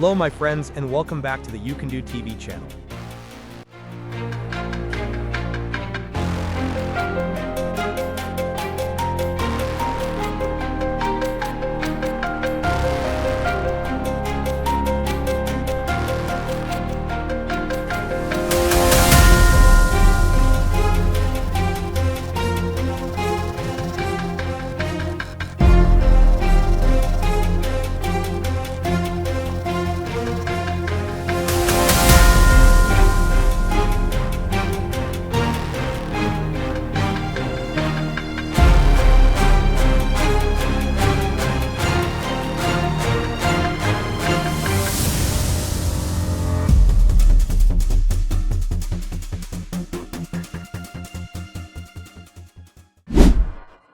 Hello my friends and welcome back to the You Can Do TV channel.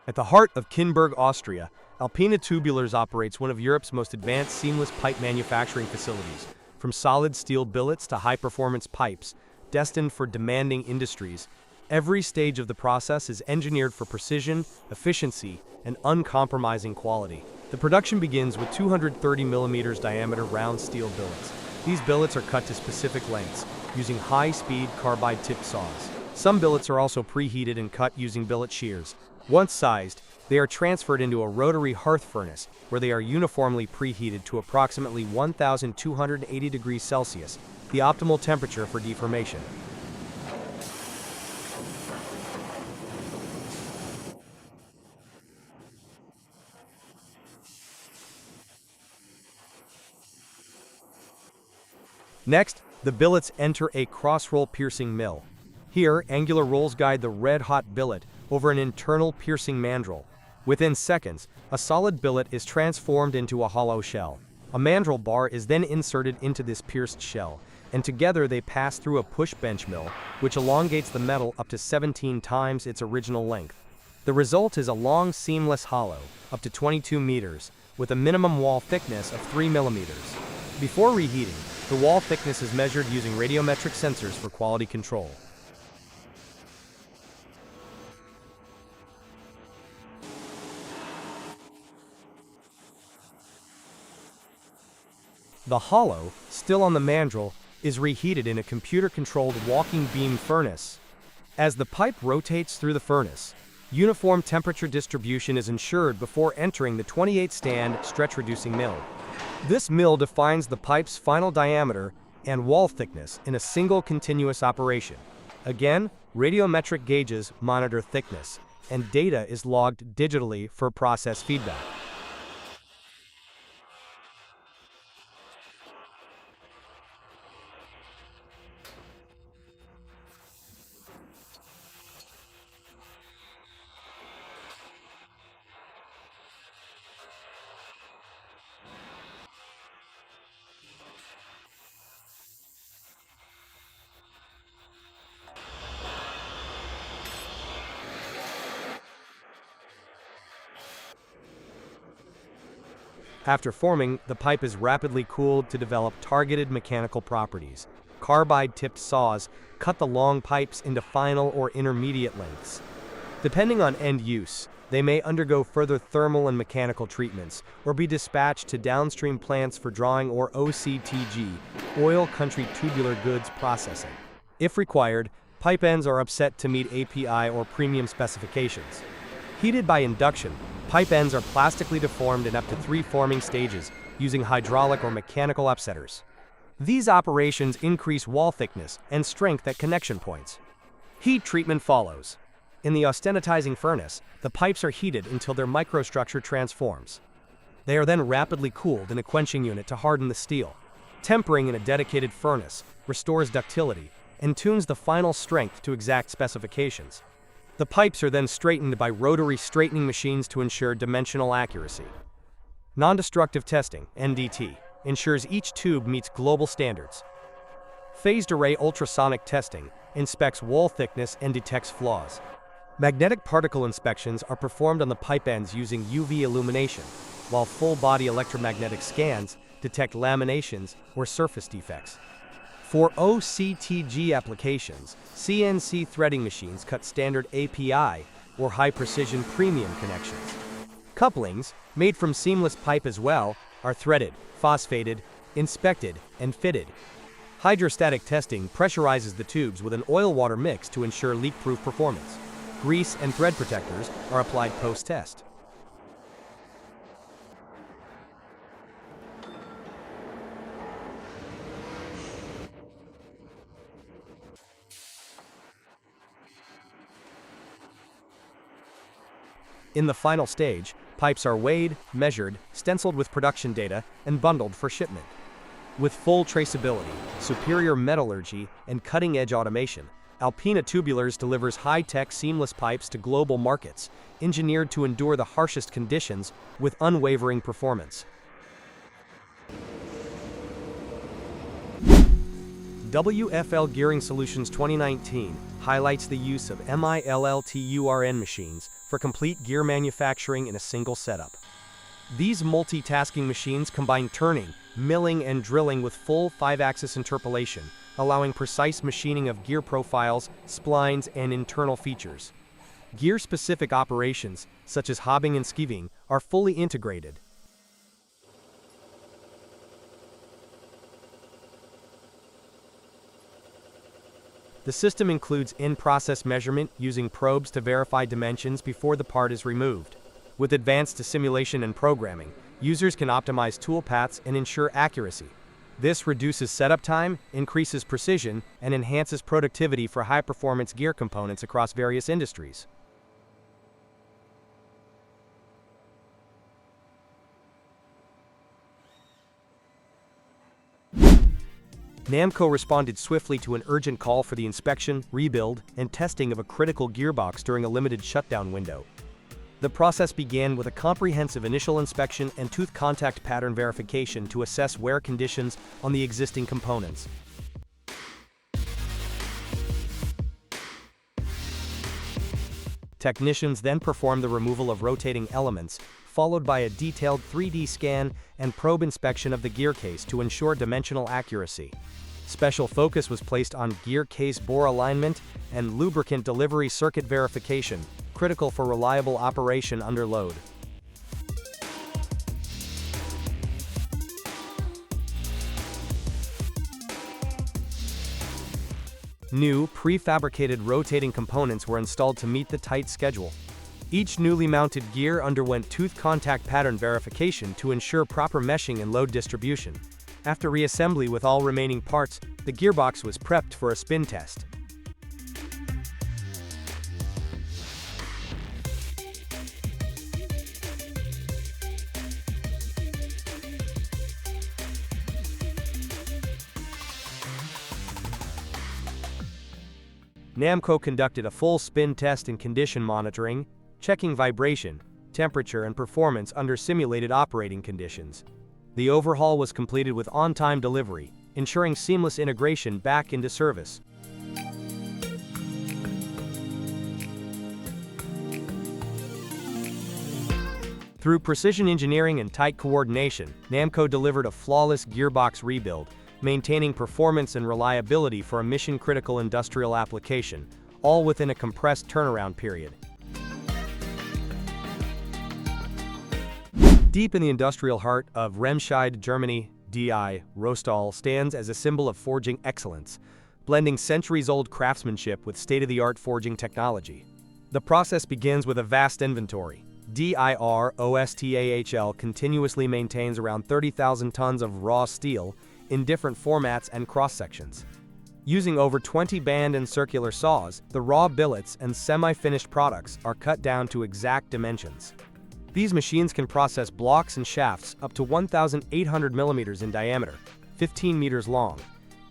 At the heart of Kinberg, Austria, Alpina Tubulars operates one of Europe's most advanced seamless pipe manufacturing facilities. From solid steel billets to high-performance pipes, destined for demanding industries, every stage of the process is engineered for precision, efficiency, and uncompromising quality. The production begins with 230 mm diameter round steel billets. These billets are cut to specific lengths, using high-speed carbide-tipped saws. Some billets are also preheated and cut using billet shears. Once sized, they are transferred into a rotary hearth furnace, where they are uniformly preheated to approximately 1,280 degrees Celsius, the optimal temperature for deformation. Next, the billets enter a crossroll piercing mill. Here, angular rolls guide the red-hot billet over an internal piercing mandrel. Within seconds, a solid billet is transformed into a hollow shell. A mandrel bar is then inserted into this pierced shell, and together they pass through a push bench mill, which elongates the metal up to 17 times its original length. The result is a long seamless hollow, up to 22 meters, with a minimum wall thickness of 3 millimeters. Before reheating, the wall thickness is measured using radiometric sensors for quality control. The hollow, still on the mandrel, is reheated in a computer-controlled walking beam furnace. As the pipe rotates through the furnace, uniform temperature distribution is ensured before entering the 28-stand stretch-reducing mill. This mill defines the pipe's final diameter and wall thickness in a single continuous operation. Again, radiometric gauges monitor thickness, and data is logged digitally for process feedback. After forming, the pipe is rapidly cooled to develop targeted mechanical properties. Carbide-tipped saws cut the long pipes into final or intermediate lengths. Depending on end use, they may undergo further thermal and mechanical treatments, or be dispatched to downstream plants for drawing or OCTG, oil country tubular goods processing. If required, pipe ends are upset to meet API or premium specifications. Heated by induction, pipe ends are plastically deformed in up to 3 forming stages using hydraulic or mechanical upsetters. These operations increase wall thickness and strength at connection points. Heat treatment follows. In the austenitizing furnace, the pipes are heated until their microstructure transforms. They are then rapidly cooled in a quenching unit to harden the steel. Tempering in a dedicated furnace restores ductility and tunes the final strength to exact specifications. The pipes are then straightened by rotary straightening machines to ensure dimensional accuracy. Non-destructive testing, NDT, ensures each tube meets global standards. Phased array ultrasonic testing inspects wall thickness and detects flaws. Magnetic particle inspections are performed on the pipe ends using UV illumination, while full-body electromagnetic scans detect laminations or surface defects. For OCTG applications, CNC threading machines cut standard API or high-precision premium connections. Couplings, made from seamless pipe as well, are threaded, phosphated, inspected, and fitted. Hydrostatic testing pressurizes the tubes with an oil-water mix to ensure leak-proof performance. Grease and thread protectors are applied post-test. In the final stage, pipes are weighed, measured, stenciled with production data, and bundled for shipment. With full traceability, superior metallurgy, and cutting-edge automation, Alpina Tubulars delivers high-tech seamless pipes to global markets, engineered to endure the harshest conditions with unwavering performance. WFL Gearing Solutions 2019 highlights the use of MLTURN machines for complete gear manufacturing in a single setup. These multitasking machines combine turning, milling, and drilling with full 5-axis interpolation, allowing precise machining of gear profiles, splines, and internal features. Gear-specific operations, such as hobbing and skiving, are fully integrated. The system includes in-process measurement using probes to verify dimensions before the part is removed. With advanced simulation and programming, users can optimize tool paths and ensure accuracy. This reduces setup time, increases precision, and enhances productivity for high-performance gear components across various industries. Namco responded swiftly to an urgent call for the inspection, rebuild, and testing of a critical gearbox during a limited shutdown window. The process began with a comprehensive initial inspection and tooth contact pattern verification to assess wear conditions on the existing components. Technicians then performed the removal of rotating elements, followed by a detailed 3D scan and probe inspection of the gear case to ensure dimensional accuracy. Special focus was placed on gear case bore alignment and lubricant delivery circuit verification, critical for reliable operation under load. New, prefabricated rotating components were installed to meet the tight schedule. Each newly mounted gear underwent tooth contact pattern verification to ensure proper meshing and load distribution. After reassembly with all remaining parts, the gearbox was prepped for a spin test. Namco conducted a full spin test and condition monitoring, checking vibration, temperature, and performance under simulated operating conditions. The overhaul was completed with on-time delivery, ensuring seamless integration back into service. Through precision engineering and tight coordination, Namco delivered a flawless gearbox rebuild, maintaining performance and reliability for a mission-critical industrial application, all within a compressed turnaround period. Deep in the industrial heart of Remscheid, Germany, DI Rostol stands as a symbol of forging excellence, blending centuries-old craftsmanship with state-of-the-art forging technology. The process begins with a vast inventory. DIR Rostall continuously maintains around 30,000 tons of raw steel in different formats and cross-sections. Using over 20 band and circular saws, the raw billets and semi-finished products are cut down to exact dimensions. These machines can process blocks and shafts up to 1,800 millimeters in diameter, 15 meters long,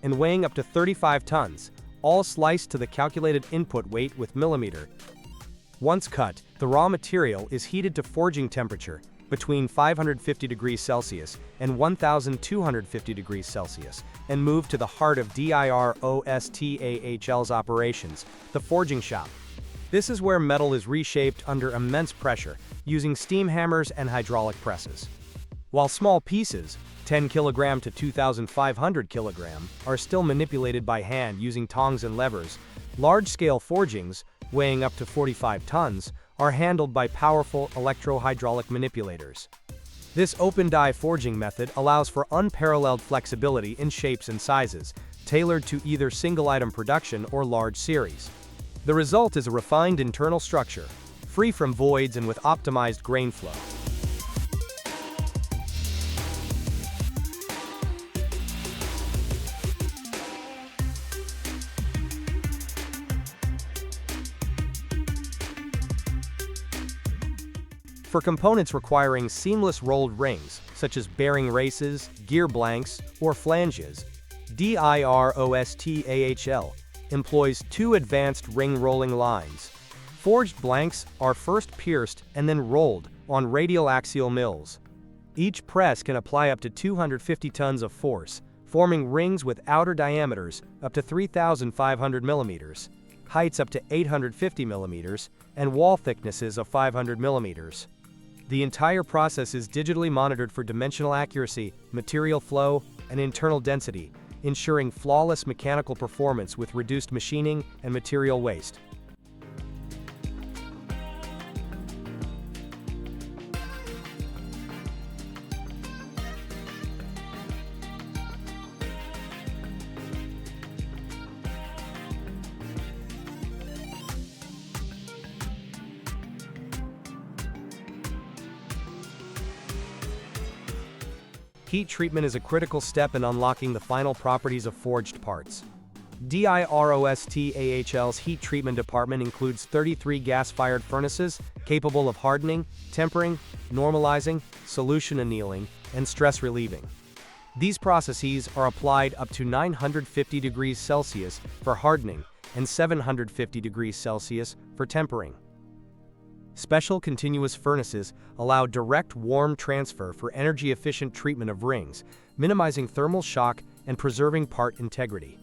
and weighing up to 35 tons, all sliced to the calculated input weight with millimeter. Once cut, the raw material is heated to forging temperature between 550 degrees Celsius and 1,250 degrees Celsius, and moved to the heart of DIR Rostal's operations, the forging shop. This is where metal is reshaped under immense pressure, using steam hammers and hydraulic presses. While small pieces, 10 kg to 2,500 kg, are still manipulated by hand using tongs and levers, large-scale forgings, weighing up to 45 tons, are handled by powerful electro-hydraulic manipulators. This open die forging method allows for unparalleled flexibility in shapes and sizes, tailored to either single-item production or large series. The result is a refined internal structure, free from voids and with optimized grain flow. For components requiring seamless rolled rings, such as bearing races, gear blanks, or flanges, DIROSTAHL employs two advanced ring rolling lines. Forged blanks are first pierced and then rolled on radial axial mills. Each press can apply up to 250 tons of force, forming rings with outer diameters up to 3,500 millimeters, heights up to 850 millimeters, and wall thicknesses of 500 millimeters. The entire process is digitally monitored for dimensional accuracy, material flow, and internal density, ensuring flawless mechanical performance with reduced machining and material waste. Heat treatment is a critical step in unlocking the final properties of forged parts. DIROSTAHL's heat treatment department includes 33 gas-fired furnaces capable of hardening, tempering, normalizing, solution annealing, and stress relieving. These processes are applied up to 950 degrees Celsius for hardening and 750 degrees Celsius for tempering. Special continuous furnaces allow direct warm transfer for energy-efficient treatment of rings, minimizing thermal shock and preserving part integrity.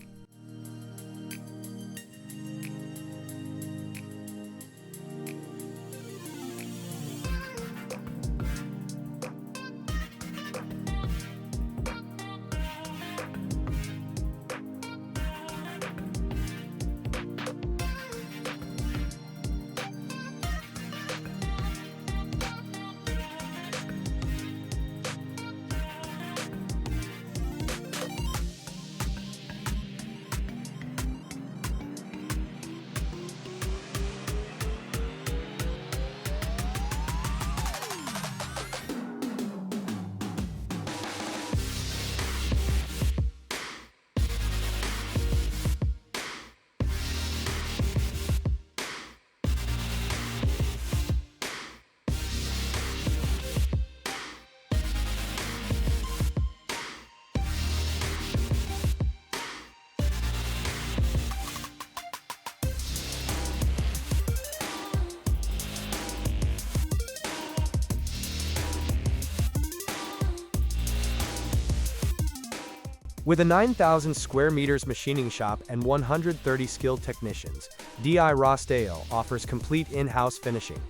With a 9,000 square meters machining shop and 130 skilled technicians, DI Rostol offers complete in-house finishing.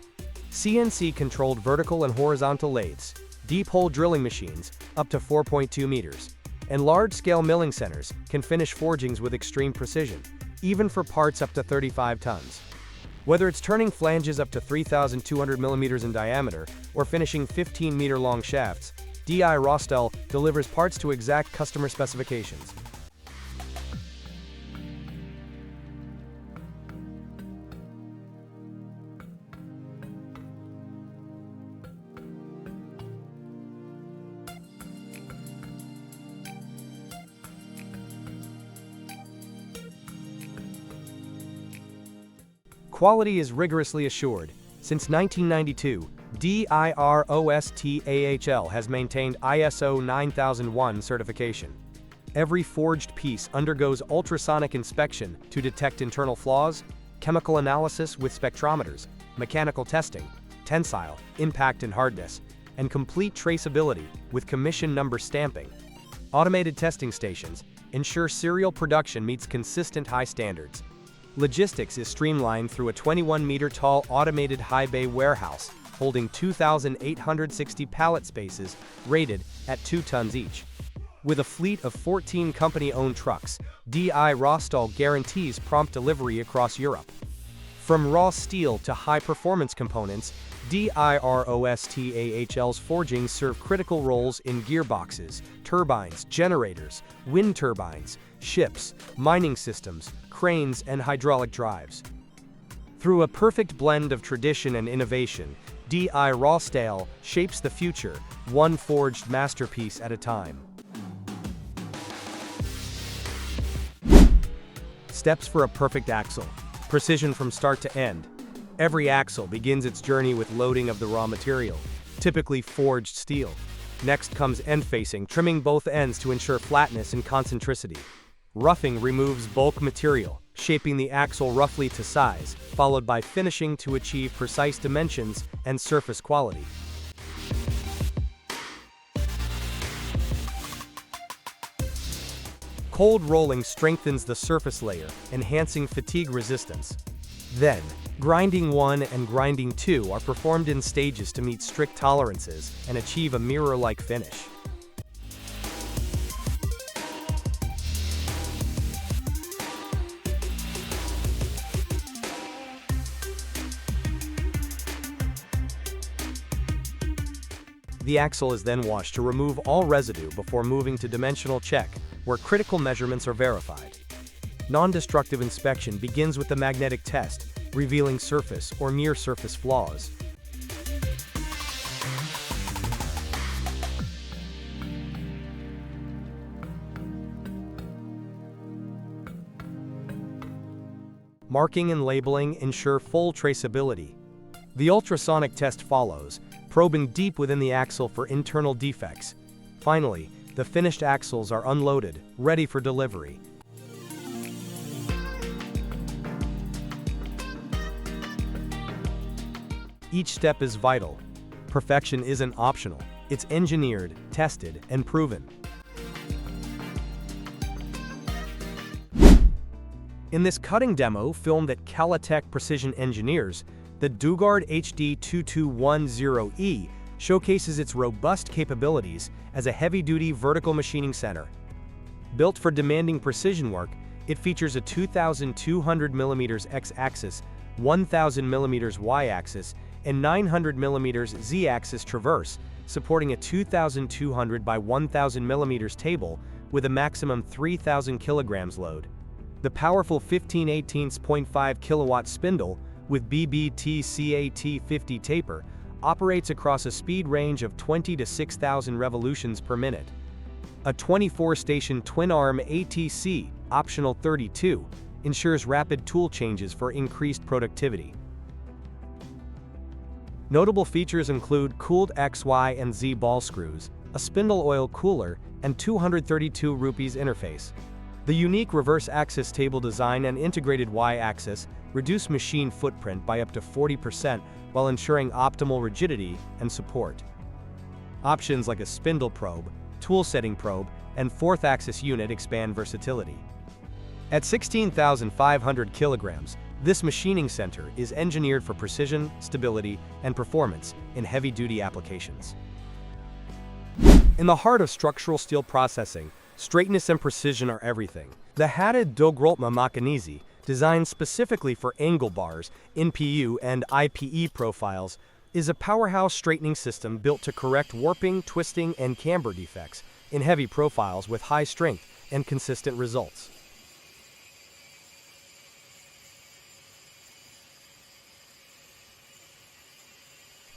CNC-controlled vertical and horizontal lathes, deep-hole drilling machines up to 4.2 meters, and large-scale milling centers can finish forgings with extreme precision, even for parts up to 35 tons. Whether it's turning flanges up to 3,200 millimeters in diameter or finishing 15-meter-long shafts, DI Rostol delivers parts to exact customer specifications. Quality is rigorously assured. Since 1992, DIROSTAHL has maintained ISO 9001 certification. Every forged piece undergoes ultrasonic inspection to detect internal flaws, chemical analysis with spectrometers, mechanical testing, tensile, impact and hardness, and complete traceability with commission number stamping. Automated testing stations ensure serial production meets consistent high standards. Logistics is streamlined through a 21-meter-tall automated high bay warehouse holding 2,860 pallet spaces rated at 2 tons each. With a fleet of 14 company-owned trucks, DI Rostol guarantees prompt delivery across Europe. From raw steel to high-performance components, DIROSTAHL's forgings serve critical roles in gearboxes, turbines, generators, wind turbines, ships, mining systems, cranes, and hydraulic drives. Through a perfect blend of tradition and innovation, Rostol shapes the future, one forged masterpiece at a time. Steps for a perfect axle. Precision from start to end. Every axle begins its journey with loading of the raw material, typically forged steel. Next comes end facing, trimming both ends to ensure flatness and concentricity. Roughing removes bulk material, shaping the axle roughly to size, followed by finishing to achieve precise dimensions and surface quality. Cold rolling strengthens the surface layer, enhancing fatigue resistance. Then, grinding 1 and grinding 2 are performed in stages to meet strict tolerances and achieve a mirror-like finish. The axle is then washed to remove all residue before moving to dimensional check, where critical measurements are verified. Non-destructive inspection begins with the magnetic test, revealing surface or near-surface flaws. Marking and labeling ensure full traceability. The ultrasonic test follows, probing deep within the axle for internal defects. Finally, the finished axles are unloaded, ready for delivery. Each step is vital. Perfection isn't optional. It's engineered, tested, and proven. In this cutting demo filmed at Calitech Precision Engineers, the Dugard HD2210E showcases its robust capabilities as a heavy-duty vertical machining center. Built for demanding precision work, it features a 2,200 mm X-axis, 1,000 mm Y-axis, and 900 mm Z-axis traverse, supporting a 2,200 by 1,000 mm table with a maximum 3,000 kg load. The powerful 15/18.5 kilowatt spindle with BBT-CAT50 taper operates across a speed range of 20 to 6,000 revolutions per minute. A 24-station twin-arm ATC, optional 32, ensures rapid tool changes for increased productivity. Notable features include cooled X, Y, and Z ball screws, a spindle oil cooler, and 232 rupees interface. The unique reverse axis table design and integrated Y-axis reduce machine footprint by up to 40% while ensuring optimal rigidity and support. Options like a spindle probe, tool setting probe, and fourth axis unit expand versatility. At 16,500 kilograms, this machining center is engineered for precision, stability, and performance in heavy-duty applications. In the heart of structural steel processing, straightness and precision are everything. The Hatted Dogroltma Machinizi, designed specifically for angle bars, NPU, and IPE profiles, is a powerhouse straightening system built to correct warping, twisting, and camber defects in heavy profiles with high strength and consistent results.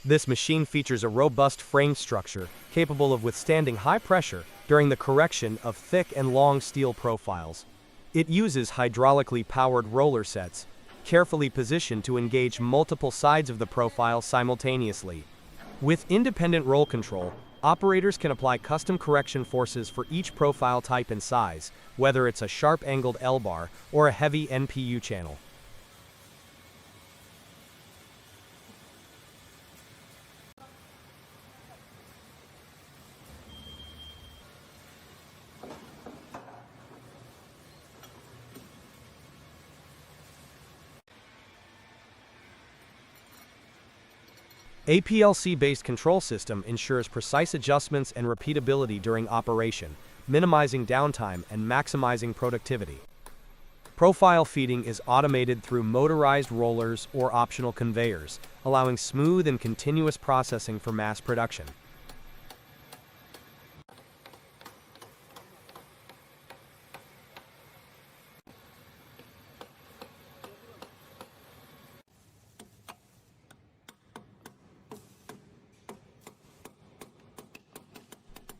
This machine features a robust frame structure capable of withstanding high pressure during the correction of thick and long steel profiles. It uses hydraulically powered roller sets, carefully positioned to engage multiple sides of the profile simultaneously. With independent roll control, operators can apply custom correction forces for each profile type and size, whether it's a sharp-angled L-bar or a heavy NPU channel. A PLC-based control system ensures precise adjustments and repeatability during operation, minimizing downtime and maximizing productivity. Profile feeding is automated through motorized rollers or optional conveyors, allowing smooth and continuous processing for mass production.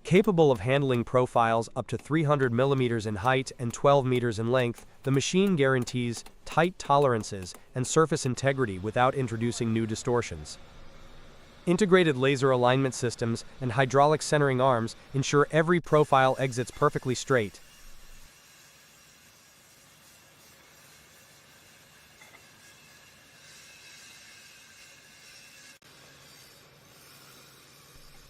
Capable of handling profiles up to 300 millimeters in height and 12 meters in length, the machine guarantees tight tolerances and surface integrity without introducing new distortions. Integrated laser alignment systems and hydraulic centering arms ensure every profile exits perfectly straight.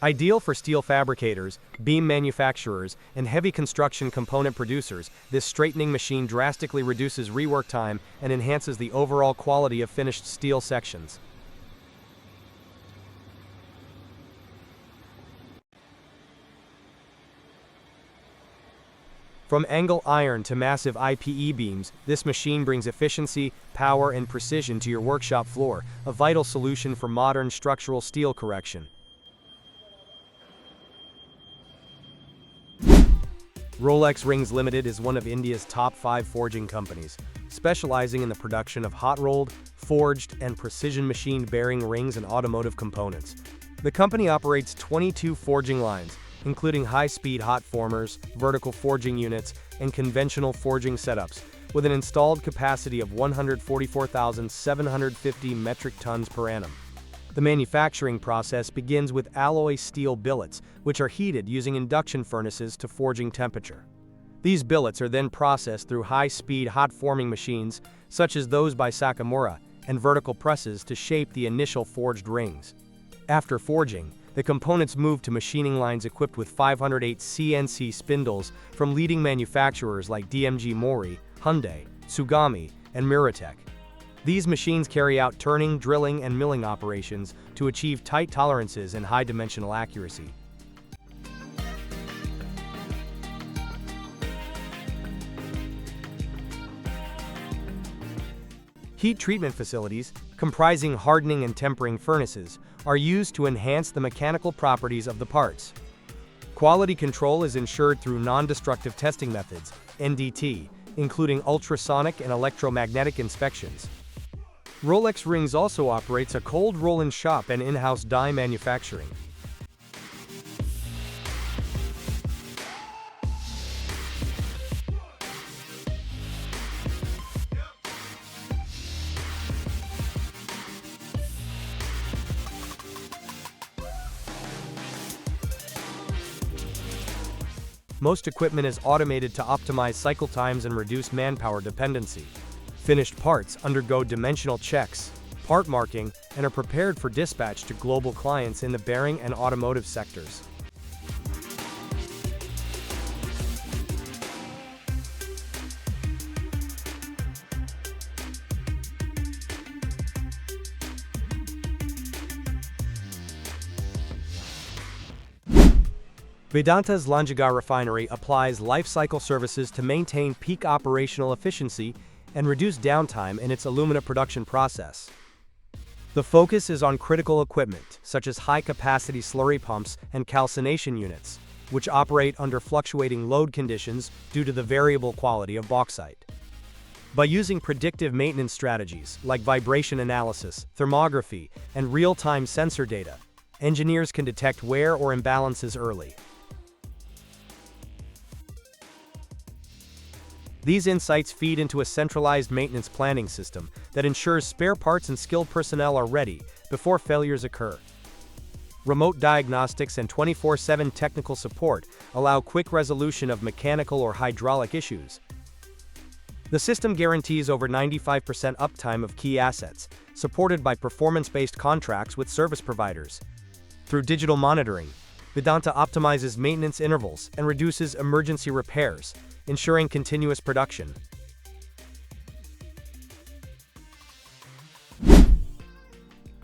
Ideal for steel fabricators, beam manufacturers, and heavy construction component producers, this straightening machine drastically reduces rework time and enhances the overall quality of finished steel sections. From angle iron to massive IPE beams, this machine brings efficiency, power, and precision to your workshop floor, a vital solution for modern structural steel correction. Rolex Rings Limited is one of India's top 5 forging companies, specializing in the production of hot-rolled, forged, and precision-machined bearing rings and automotive components. The company operates 22 forging lines, including high-speed hot formers, vertical forging units, and conventional forging setups, with an installed capacity of 144,750 metric tons per annum. The manufacturing process begins with alloy steel billets, which are heated using induction furnaces to forging temperature. These billets are then processed through high-speed hot forming machines, such as those by Sakamura, and vertical presses to shape the initial forged rings. After forging, the components move to machining lines equipped with 508 CNC spindles from leading manufacturers like DMG Mori, Hyundai, Tsugami, and Muratech. These machines carry out turning, drilling, and milling operations to achieve tight tolerances and high dimensional accuracy. Heat treatment facilities, comprising hardening and tempering furnaces, are used to enhance the mechanical properties of the parts. Quality control is ensured through non-destructive testing methods, NDT, including ultrasonic and electromagnetic inspections. Rolex Rings also operates a cold roll-in shop and in-house die manufacturing. Most equipment is automated to optimize cycle times and reduce manpower dependency. Finished parts undergo dimensional checks, part marking, and are prepared for dispatch to global clients in the bearing and automotive sectors. Vedanta's Lanjagar refinery applies lifecycle services to maintain peak operational efficiency and reduce downtime in its alumina production process. The focus is on critical equipment, such as high-capacity slurry pumps and calcination units, which operate under fluctuating load conditions due to the variable quality of bauxite. By using predictive maintenance strategies like vibration analysis, thermography, and real-time sensor data, engineers can detect wear or imbalances early. These insights feed into a centralized maintenance planning system that ensures spare parts and skilled personnel are ready before failures occur. Remote diagnostics and 24/7 technical support allow quick resolution of mechanical or hydraulic issues. The system guarantees over 95% uptime of key assets, supported by performance-based contracts with service providers. Through digital monitoring, Vedanta optimizes maintenance intervals and reduces emergency repairs, ensuring continuous production.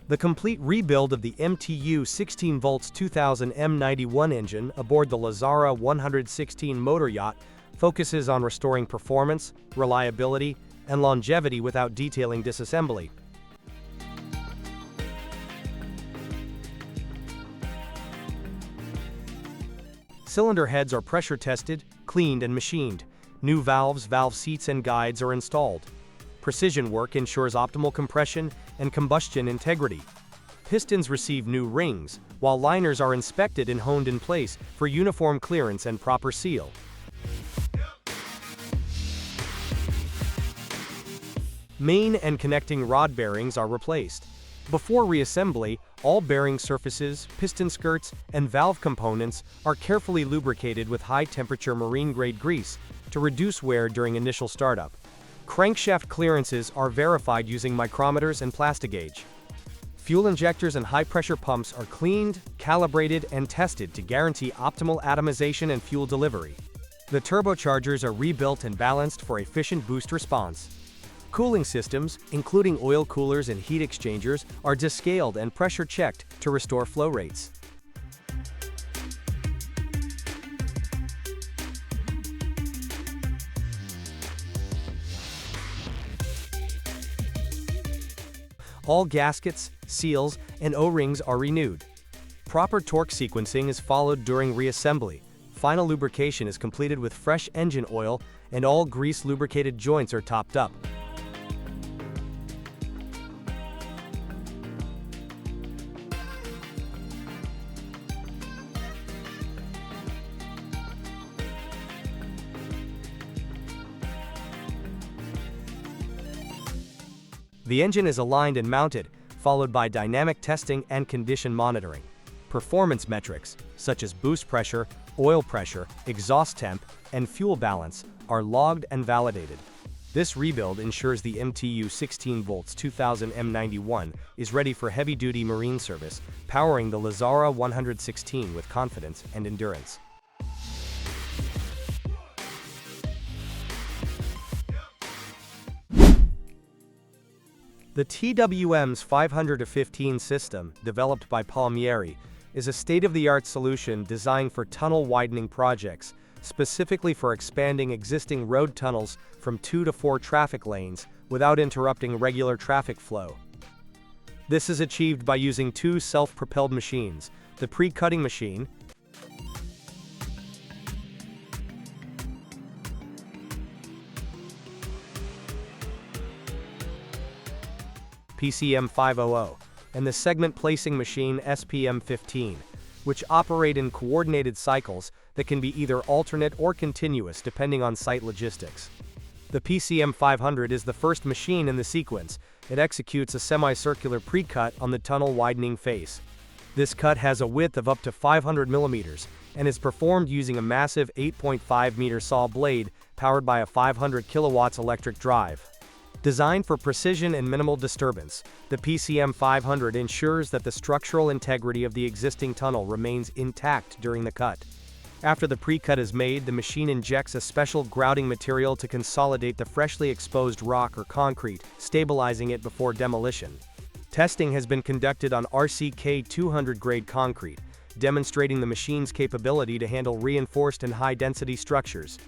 The complete rebuild of the MTU 16 volts 2000 M91 engine aboard the Lazara 116 motor yacht focuses on restoring performance, reliability, and longevity without detailing disassembly. Cylinder heads are pressure tested, cleaned, and machined. New valves, valve seats, and guides are installed. Precision work ensures optimal compression and combustion integrity. Pistons receive new rings, while liners are inspected and honed in place for uniform clearance and proper seal. Main and connecting rod bearings are replaced. Before reassembly, all bearing surfaces, piston skirts, and valve components are carefully lubricated with high-temperature marine-grade grease to reduce wear during initial startup. Crankshaft clearances are verified using micrometers and Plastigauge. Fuel injectors and high-pressure pumps are cleaned, calibrated, and tested to guarantee optimal atomization and fuel delivery. The turbochargers are rebuilt and balanced for efficient boost response. Cooling systems, including oil coolers and heat exchangers, are descaled and pressure-checked to restore flow rates. All gaskets, seals, and O-rings are renewed. Proper torque sequencing is followed during reassembly. Final lubrication is completed with fresh engine oil, and all grease-lubricated joints are topped up. The engine is aligned and mounted, followed by dynamic testing and condition monitoring. Performance metrics, such as boost pressure, oil pressure, exhaust temp, and fuel balance, are logged and validated. This rebuild ensures the MTU 16 volts 2000 M91 is ready for heavy-duty marine service, powering the Lazara 116 with confidence and endurance. The TWM's 500-15 system, developed by Palmieri, is a state-of-the-art solution designed for tunnel widening projects, specifically for expanding existing road tunnels from 2 to 4 traffic lanes without interrupting regular traffic flow. This is achieved by using 2 self-propelled machines, the pre-cutting machine, PCM 500, and the segment placing machine SPM 15, which operate in coordinated cycles that can be either alternate or continuous depending on site logistics. The PCM 500 is the first machine in the sequence. It executes a semicircular pre-cut on the tunnel widening face. This cut has a width of up to 500 millimeters and is performed using a massive 8.5-meter saw blade powered by a 500 kilowatts electric drive. Designed for precision and minimal disturbance, the PCM 500 ensures that the structural integrity of the existing tunnel remains intact during the cut. After the pre-cut is made, the machine injects a special grouting material to consolidate the freshly exposed rock or concrete, stabilizing it before demolition. Testing has been conducted on RCK 200 grade concrete, demonstrating the machine's capability to handle reinforced and high-density structures.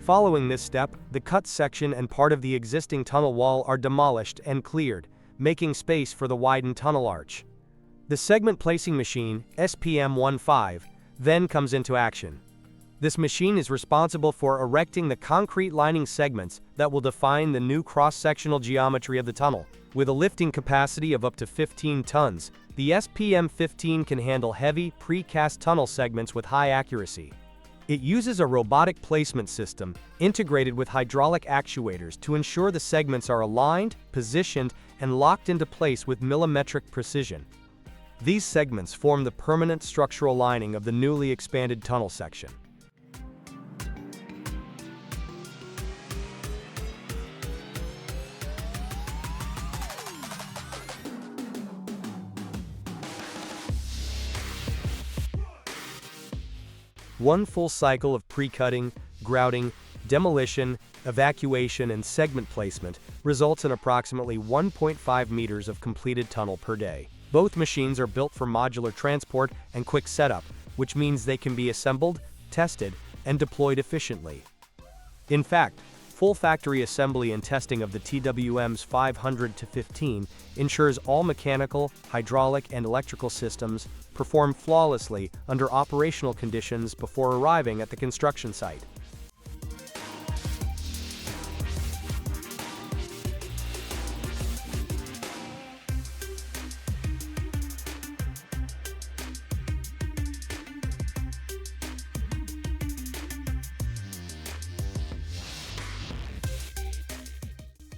Following this step, the cut section and part of the existing tunnel wall are demolished and cleared, making space for the widened tunnel arch. The segment placing machine, SPM 15, then comes into action. This machine is responsible for erecting the concrete lining segments that will define the new cross-sectional geometry of the tunnel. With a lifting capacity of up to 15 tons, the SPM 15 can handle heavy, precast tunnel segments with high accuracy. It uses a robotic placement system integrated with hydraulic actuators to ensure the segments are aligned, positioned, and locked into place with millimetric precision. These segments form the permanent structural lining of the newly expanded tunnel section. One full cycle of pre-cutting, grouting, Demolition, evacuation, and segment placement results in approximately 1.5 meters of completed tunnel per day. Both machines are built for modular transport and quick setup, which means they can be assembled, tested, and deployed efficiently. In fact, full factory assembly and testing of the TWM's 500-15 ensures all mechanical, hydraulic, and electrical systems perform flawlessly under operational conditions before arriving at the construction site.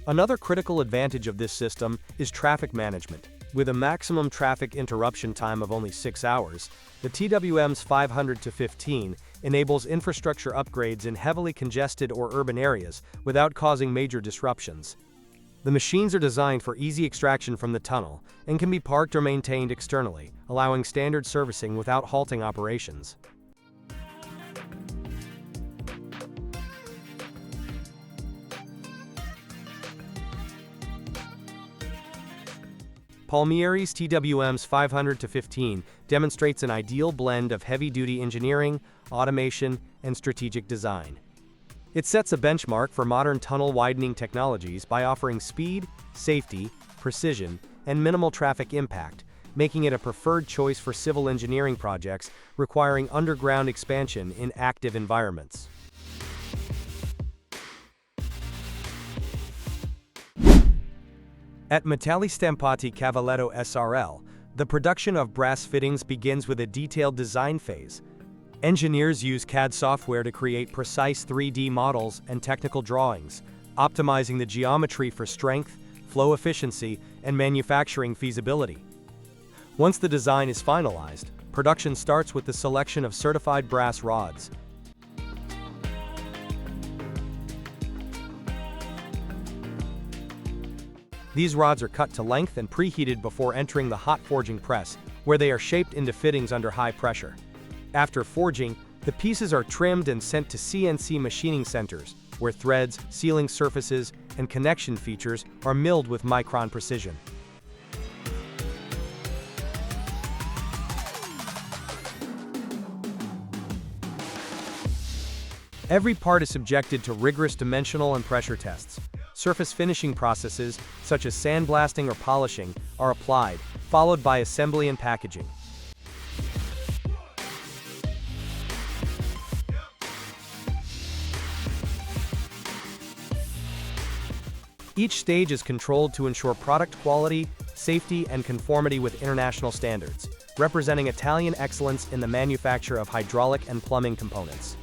Another critical advantage of this system is traffic management. With a maximum traffic interruption time of only 6 hours, the TWM's 500-15 enables infrastructure upgrades in heavily congested or urban areas without causing major disruptions. The machines are designed for easy extraction from the tunnel and can be parked or maintained externally, allowing standard servicing without halting operations. Palmieri's TWM's 500-15 demonstrates an ideal blend of heavy-duty engineering, automation, and strategic design. It sets a benchmark for modern tunnel widening technologies by offering speed, safety, precision, and minimal traffic impact, making it a preferred choice for civil engineering projects requiring underground expansion in active environments. At Metalli Stampati Cavaletto SRL, the production of brass fittings begins with a detailed design phase. Engineers use CAD software to create precise 3D models and technical drawings, optimizing the geometry for strength, flow efficiency, and manufacturing feasibility. Once the design is finalized, production starts with the selection of certified brass rods. These rods are cut to length and preheated before entering the hot forging press, where they are shaped into fittings under high pressure. After forging, the pieces are trimmed and sent to CNC machining centers, where threads, sealing surfaces, and connection features are milled with micron precision. Every part is subjected to rigorous dimensional and pressure tests. Surface finishing processes, such as sandblasting or polishing, are applied, followed by assembly and packaging. Each stage is controlled to ensure product quality, safety, and conformity with international standards, representing Italian excellence in the manufacture of hydraulic and plumbing components.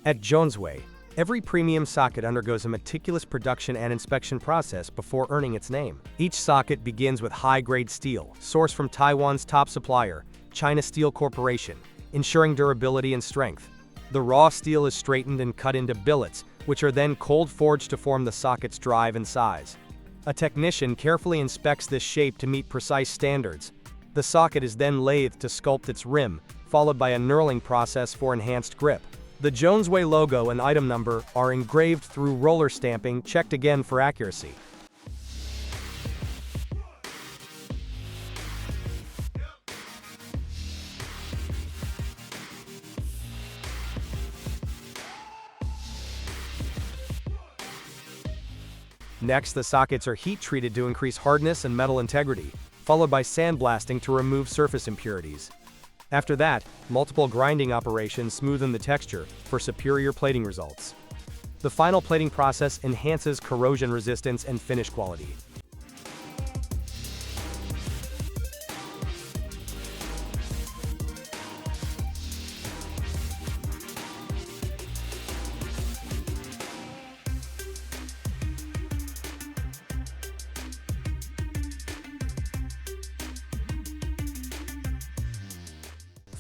At Jonesway, every premium socket undergoes a meticulous production and inspection process before earning its name. Each socket begins with high-grade steel, sourced from Taiwan's top supplier, China Steel Corporation, ensuring durability and strength. The raw steel is straightened and cut into billets, which are then cold forged to form the socket's drive and size. A technician carefully inspects this shape to meet precise standards. The socket is then lathed to sculpt its rim, followed by a knurling process for enhanced grip. The Jonesway logo and item number are engraved through roller stamping, checked again for accuracy. Next, the sockets are heat-treated to increase hardness and metal integrity, followed by sandblasting to remove surface impurities. After that, multiple grinding operations smoothen the texture for superior plating results. The final plating process enhances corrosion resistance and finish quality.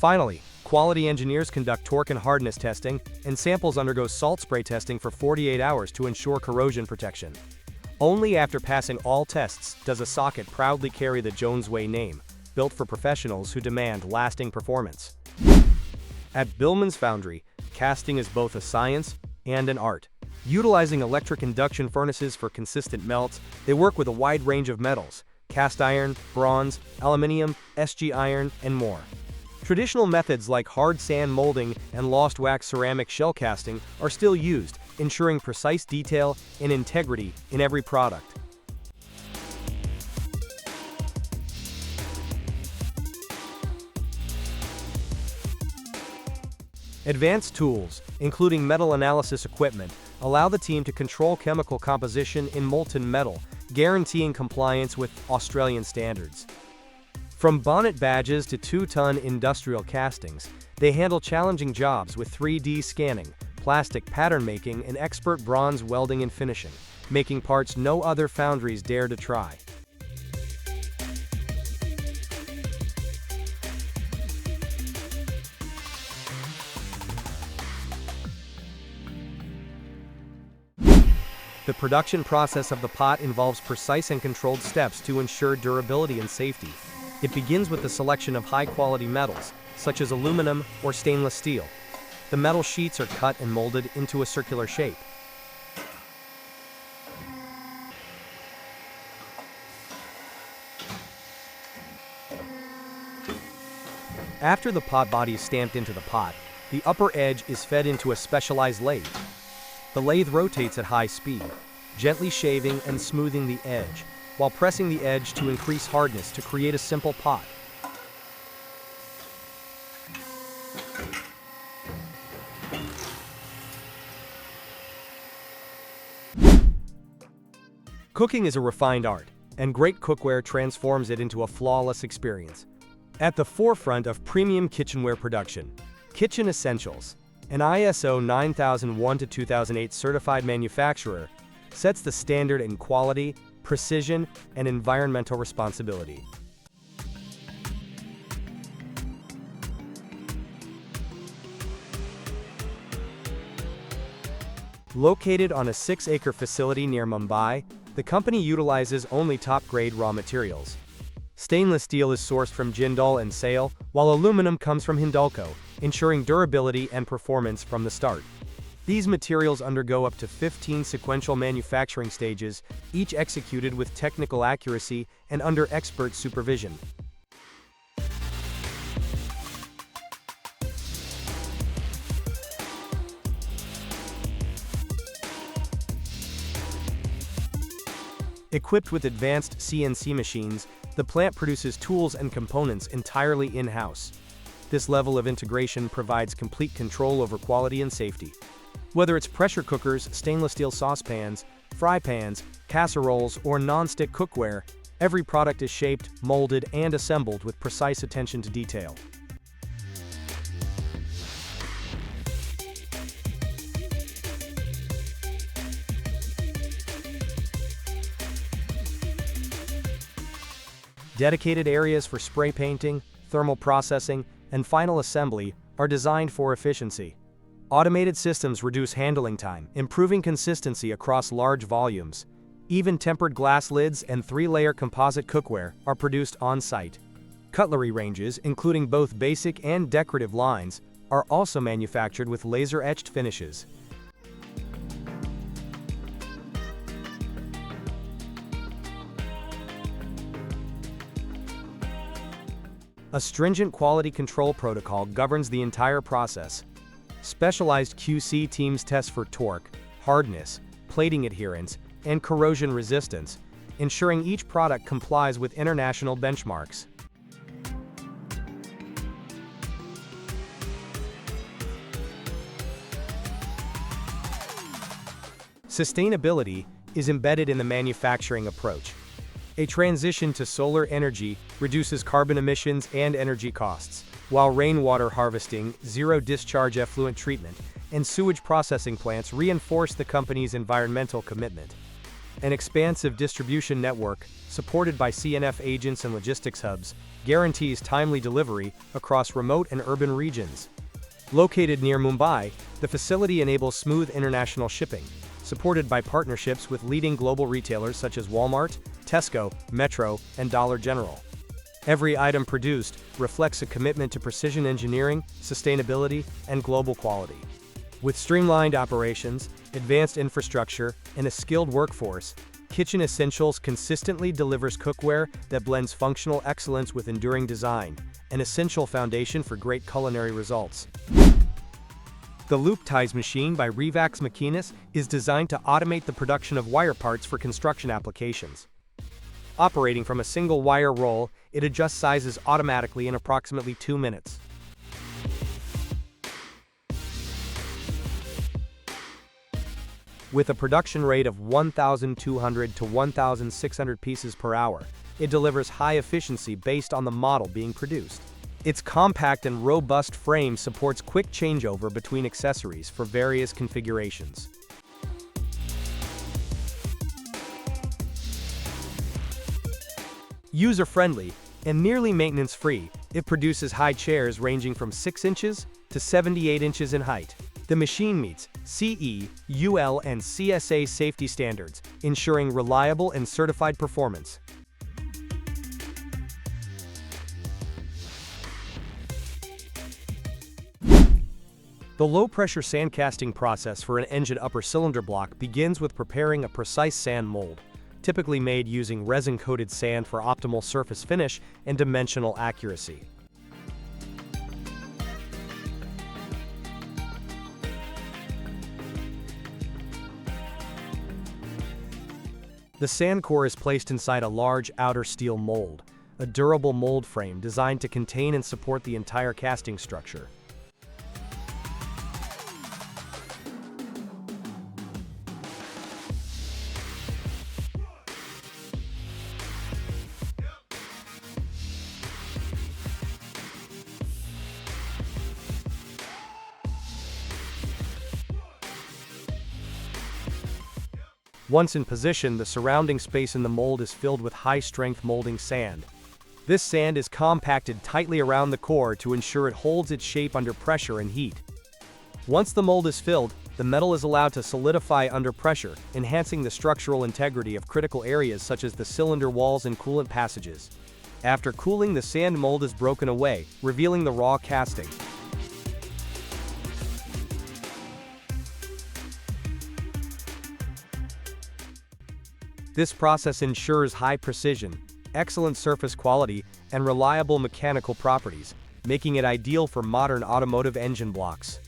Finally, quality engineers conduct torque and hardness testing, and samples undergo salt spray testing for 48 hours to ensure corrosion protection. Only after passing all tests does a socket proudly carry the Jonesway name, built for professionals who demand lasting performance. At Billman's Foundry, casting is both a science and an art. Utilizing electric induction furnaces for consistent melts, they work with a wide range of metals: cast iron, bronze, aluminum, SG iron, and more. Traditional methods like hard sand molding and lost wax ceramic shell casting are still used, ensuring precise detail and integrity in every product. Advanced tools, including metal analysis equipment, allow the team to control chemical composition in molten metal, guaranteeing compliance with Australian standards. From bonnet badges to 2-ton industrial castings, they handle challenging jobs with 3D scanning, plastic pattern making, and expert bronze welding and finishing, making parts no other foundries dare to try. The production process of the pot involves precise and controlled steps to ensure durability and safety. It begins with the selection of high-quality metals, such as aluminum or stainless steel. The metal sheets are cut and molded into a circular shape. After the pot body is stamped into the pot, the upper edge is fed into a specialized lathe. The lathe rotates at high speed, gently shaving and smoothing the edge, while pressing the edge to increase hardness to create a simple pot. Cooking is a refined art, and great cookware transforms it into a flawless experience. At the forefront of premium kitchenware production, Kitchen Essentials, an ISO 9001-2008 certified manufacturer, sets the standard in quality, precision, and environmental responsibility. Located on a 6-acre facility near Mumbai, the company utilizes only top-grade raw materials. Stainless steel is sourced from Jindal and SAIL, while aluminum comes from Hindalco, ensuring durability and performance from the start. These materials undergo up to 15 sequential manufacturing stages, each executed with technical accuracy and under expert supervision. Equipped with advanced CNC machines, the plant produces tools and components entirely in-house. This level of integration provides complete control over quality and safety. Whether it's pressure cookers, stainless steel saucepans, fry pans, casseroles, or non-stick cookware, every product is shaped, molded, and assembled with precise attention to detail. Dedicated areas for spray painting, thermal processing, and final assembly are designed for efficiency. Automated systems reduce handling time, improving consistency across large volumes. Even tempered glass lids and 3-layer composite cookware are produced on-site. Cutlery ranges, including both basic and decorative lines, are also manufactured with laser-etched finishes. A stringent quality control protocol governs the entire process. Specialized QC teams test for torque, hardness, plating adherence, and corrosion resistance, ensuring each product complies with international benchmarks. Sustainability is embedded in the manufacturing approach. A transition to solar energy reduces carbon emissions and energy costs, while rainwater harvesting, zero-discharge effluent treatment, and sewage processing plants reinforce the company's environmental commitment. An expansive distribution network, supported by CNF agents and logistics hubs, guarantees timely delivery across remote and urban regions. Located near Mumbai, the facility enables smooth international shipping, supported by partnerships with leading global retailers such as Walmart, Tesco, Metro, and Dollar General. Every item produced reflects a commitment to precision engineering, sustainability, and global quality. With streamlined operations, advanced infrastructure, and a skilled workforce, Kitchen Essentials consistently delivers cookware that blends functional excellence with enduring design, an essential foundation for great culinary results. The Loop Ties machine by Revax Machinis is designed to automate the production of wire parts for construction applications. Operating from a single wire roll, it adjusts sizes automatically in approximately 2 minutes. With a production rate of 1,200 to 1,600 pieces per hour, it delivers high efficiency based on the model being produced. Its compact and robust frame supports quick changeover between accessories for various configurations. User-friendly and nearly maintenance-free, it produces high chairs ranging from 6 inches to 78 inches in height. The machine meets CE, UL, and CSA safety standards, ensuring reliable and certified performance. The low-pressure sandcasting process for an engine upper cylinder block begins with preparing a precise sand mold, typically made using resin-coated sand for optimal surface finish and dimensional accuracy. The sand core is placed inside a large outer steel mold, a durable mold frame designed to contain and support the entire casting structure. Once in position, the surrounding space in the mold is filled with high-strength molding sand. This sand is compacted tightly around the core to ensure it holds its shape under pressure and heat. Once the mold is filled, the metal is allowed to solidify under pressure, enhancing the structural integrity of critical areas such as the cylinder walls and coolant passages. After cooling, the sand mold is broken away, revealing the raw casting. This process ensures high precision, excellent surface quality, and reliable mechanical properties, making it ideal for modern automotive engine blocks.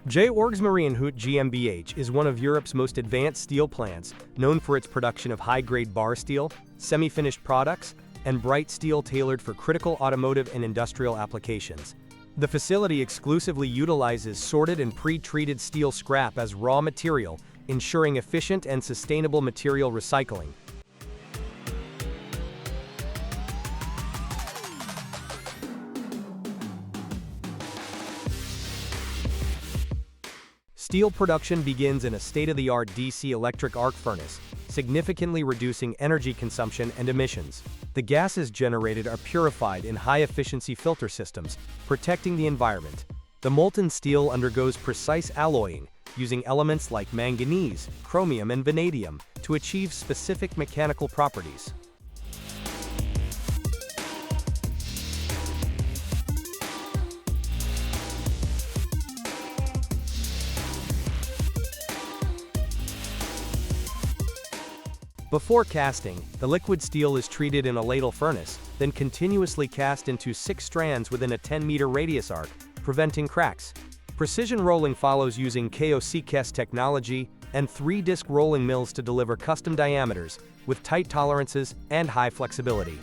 Georgs Marienhout GmbH is one of Europe's most advanced steel plants, known for its production of high-grade bar steel, semi-finished products, and bright steel tailored for critical automotive and industrial applications. The facility exclusively utilizes sorted and pre-treated steel scrap as raw material, ensuring efficient and sustainable material recycling. Steel production begins in a state-of-the-art DC electric arc furnace, significantly reducing energy consumption and emissions. The gases generated are purified in high-efficiency filter systems, protecting the environment. The molten steel undergoes precise alloying, using elements like manganese, chromium, and vanadium to achieve specific mechanical properties. Before casting, the liquid steel is treated in a ladle furnace, then continuously cast into 6 strands within a 10-meter radius arc, preventing cracks. Precision rolling follows using KOC technology and 3-disc rolling mills to deliver custom diameters, with tight tolerances and high flexibility.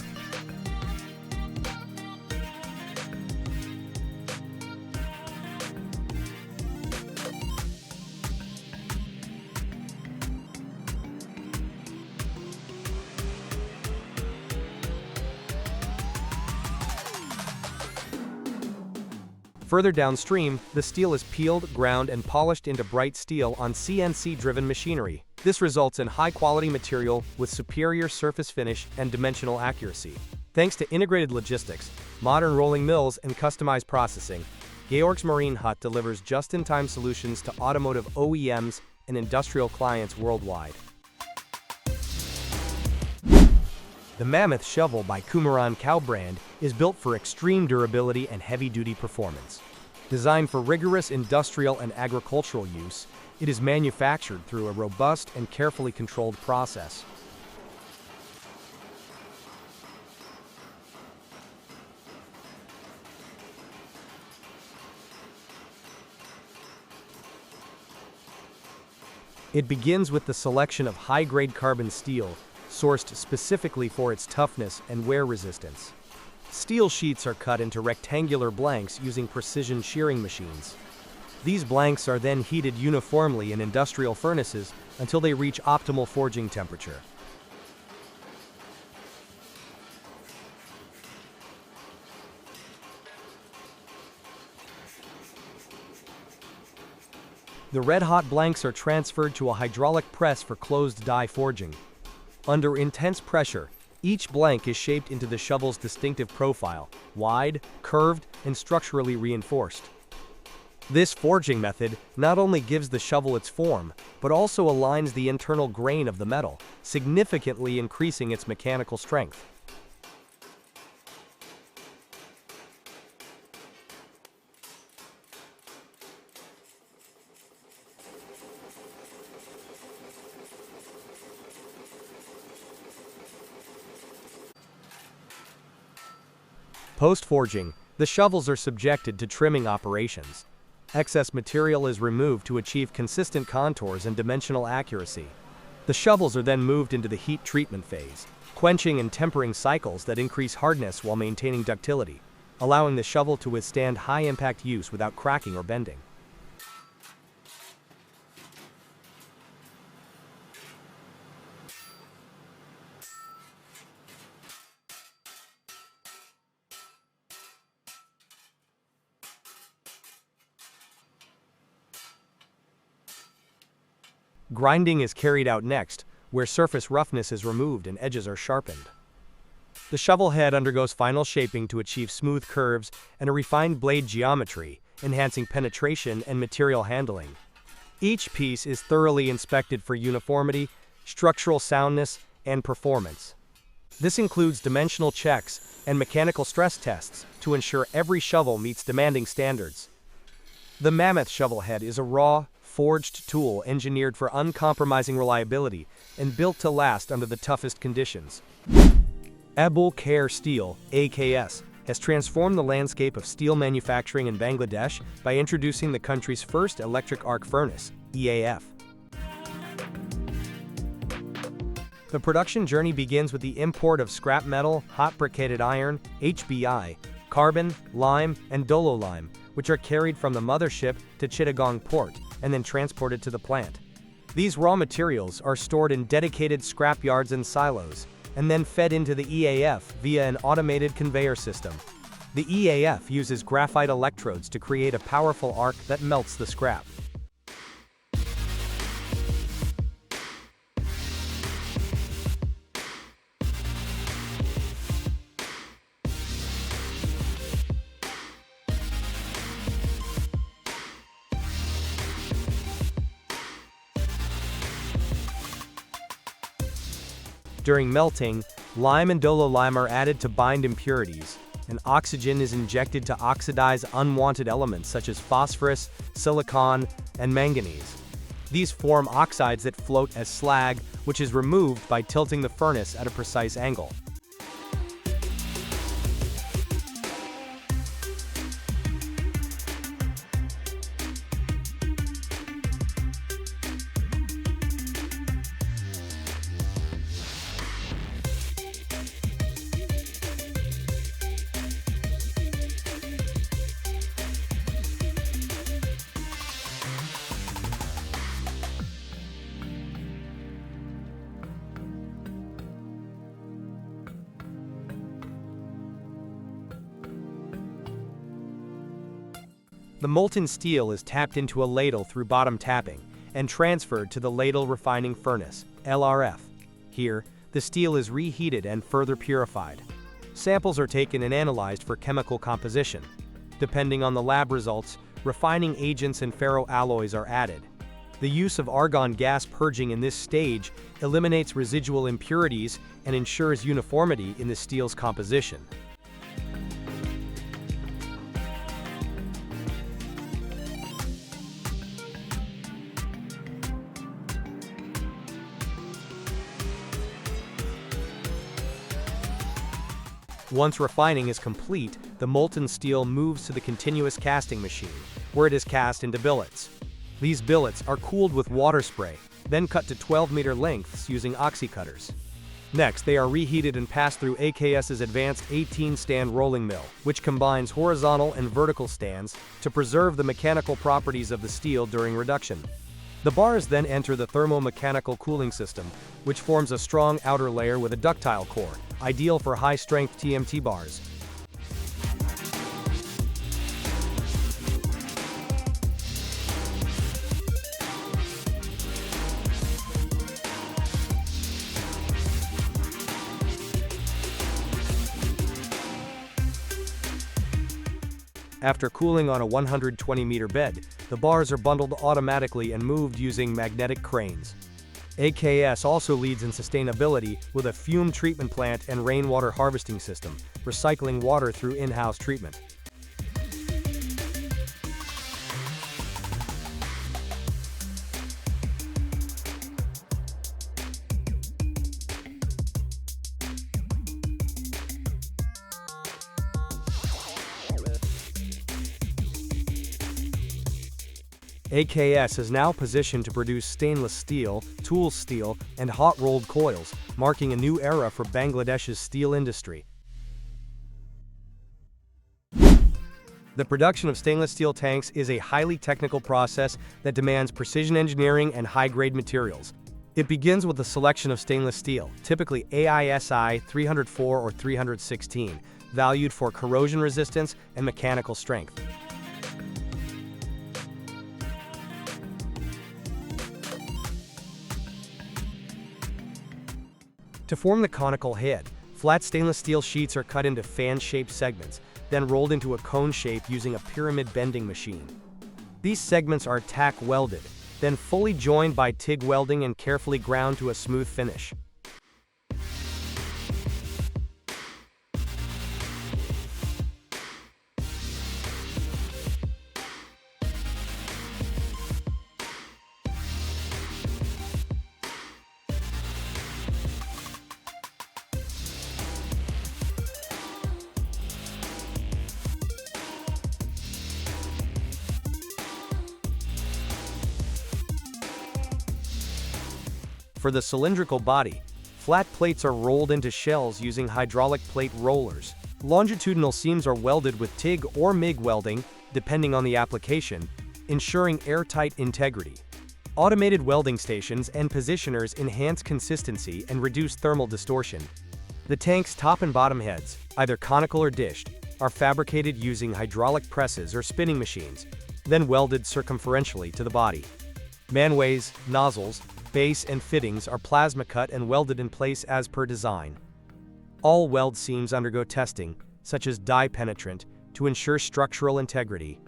Further downstream, the steel is peeled, ground, and polished into bright steel on CNC-driven machinery. This results in high-quality material with superior surface finish and dimensional accuracy. Thanks to integrated logistics, modern rolling mills, and customized processing, Georgs Marienhout delivers just-in-time solutions to automotive OEMs and industrial clients worldwide. The Mammoth shovel by Qumran Cow brand is built for extreme durability and heavy-duty performance. Designed for rigorous industrial and agricultural use, it is manufactured through a robust and carefully controlled process. It begins with the selection of high-grade carbon steel, sourced specifically for its toughness and wear resistance. Steel sheets are cut into rectangular blanks using precision shearing machines. These blanks are then heated uniformly in industrial furnaces until they reach optimal forging temperature. The red-hot blanks are transferred to a hydraulic press for closed die forging. Under intense pressure, each blank is shaped into the shovel's distinctive profile, wide, curved, and structurally reinforced. This forging method not only gives the shovel its form, but also aligns the internal grain of the metal, significantly increasing its mechanical strength. Post-forging, the shovels are subjected to trimming operations. Excess material is removed to achieve consistent contours and dimensional accuracy. The shovels are then moved into the heat treatment phase, quenching and tempering cycles that increase hardness while maintaining ductility, allowing the shovel to withstand high-impact use without cracking or bending. Grinding is carried out next, where surface roughness is removed and edges are sharpened. The shovel head undergoes final shaping to achieve smooth curves and a refined blade geometry, enhancing penetration and material handling. Each piece is thoroughly inspected for uniformity, structural soundness, and performance. This includes dimensional checks and mechanical stress tests to ensure every shovel meets demanding standards. The Mammoth shovel head is a raw, forged tool engineered for uncompromising reliability and built to last under the toughest conditions. Abul Khair Steel, AKS, has transformed the landscape of steel manufacturing in Bangladesh by introducing the country's first electric arc furnace, EAF. The production journey begins with the import of scrap metal, hot briquetted iron, HBI, carbon, lime, and dololime, which are carried from the mothership to Chittagong port and then transported to the plant. These raw materials are stored in dedicated scrap yards and silos, and then fed into the EAF via an automated conveyor system. The EAF uses graphite electrodes to create a powerful arc that melts the scrap. During melting, lime and dololime are added to bind impurities, and oxygen is injected to oxidize unwanted elements such as phosphorus, silicon, and manganese. These form oxides that float as slag, which is removed by tilting the furnace at a precise angle. The molten steel is tapped into a ladle through bottom tapping and transferred to the ladle refining furnace, LRF. Here, the steel is reheated and further purified. Samples are taken and analyzed for chemical composition. Depending on the lab results, refining agents and ferroalloys are added. The use of argon gas purging in this stage eliminates residual impurities and ensures uniformity in the steel's composition. Once refining is complete, the molten steel moves to the continuous casting machine, where it is cast into billets. These billets are cooled with water spray, then cut to 12-meter lengths using oxycutters. Next, they are reheated and passed through AKS's advanced 18-stand rolling mill, which combines horizontal and vertical stands to preserve the mechanical properties of the steel during reduction. The bars then enter the thermomechanical cooling system, which forms a strong outer layer with a ductile core, ideal for high-strength TMT bars. After cooling on a 120-meter bed, the bars are bundled automatically and moved using magnetic cranes. AKS also leads in sustainability with a fume treatment plant and rainwater harvesting system, recycling water through in-house treatment. AKS is now positioned to produce stainless steel, tool steel, and hot-rolled coils, marking a new era for Bangladesh's steel industry. The production of stainless steel tanks is a highly technical process that demands precision engineering and high-grade materials. It begins with the selection of stainless steel, typically AISI 304 or 316, valued for corrosion resistance and mechanical strength. To form the conical head, flat stainless steel sheets are cut into fan-shaped segments, then rolled into a cone shape using a pyramid bending machine. These segments are tack welded, then fully joined by TIG welding and carefully ground to a smooth finish. For the cylindrical body, flat plates are rolled into shells using hydraulic plate rollers. Longitudinal seams are welded with TIG or MIG welding, depending on the application, ensuring airtight integrity. Automated welding stations and positioners enhance consistency and reduce thermal distortion. The tank's top and bottom heads, either conical or dished, are fabricated using hydraulic presses or spinning machines, then welded circumferentially to the body. Manways, nozzles, base and fittings are plasma cut and welded in place as per design. All weld seams undergo testing, such as die penetrant, to ensure structural integrity.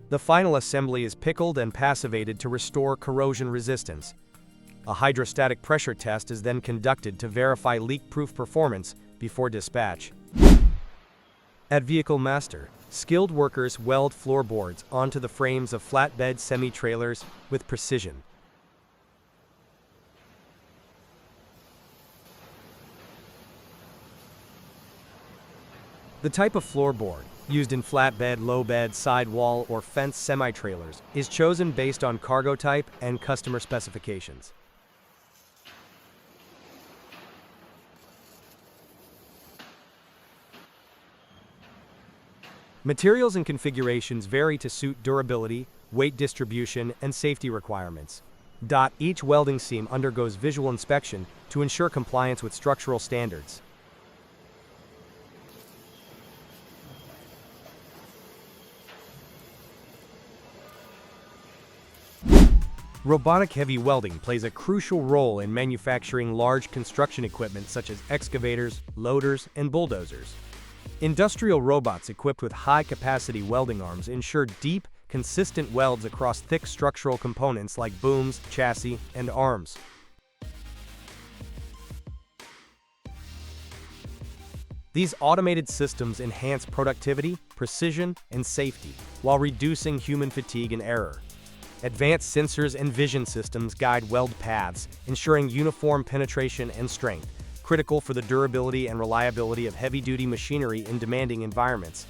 The final assembly is pickled and passivated to restore corrosion resistance. A hydrostatic pressure test is then conducted to verify leak-proof performance before dispatch. At Vehicle Master, skilled workers weld floorboards onto the frames of flatbed semi-trailers with precision. The type of floorboard, used in flatbed, low-bed, sidewall, or fence semi-trailers, is chosen based on cargo type and customer specifications. Materials and configurations vary to suit durability, weight distribution, and safety requirements. Each welding seam undergoes visual inspection to ensure compliance with structural standards. Robotic heavy welding plays a crucial role in manufacturing large construction equipment such as excavators, loaders, and bulldozers. Industrial robots equipped with high-capacity welding arms ensure deep, consistent welds across thick structural components like booms, chassis, and arms. These automated systems enhance productivity, precision, and safety, while reducing human fatigue and error. Advanced sensors and vision systems guide weld paths, ensuring uniform penetration and strength, critical for the durability and reliability of heavy-duty machinery in demanding environments.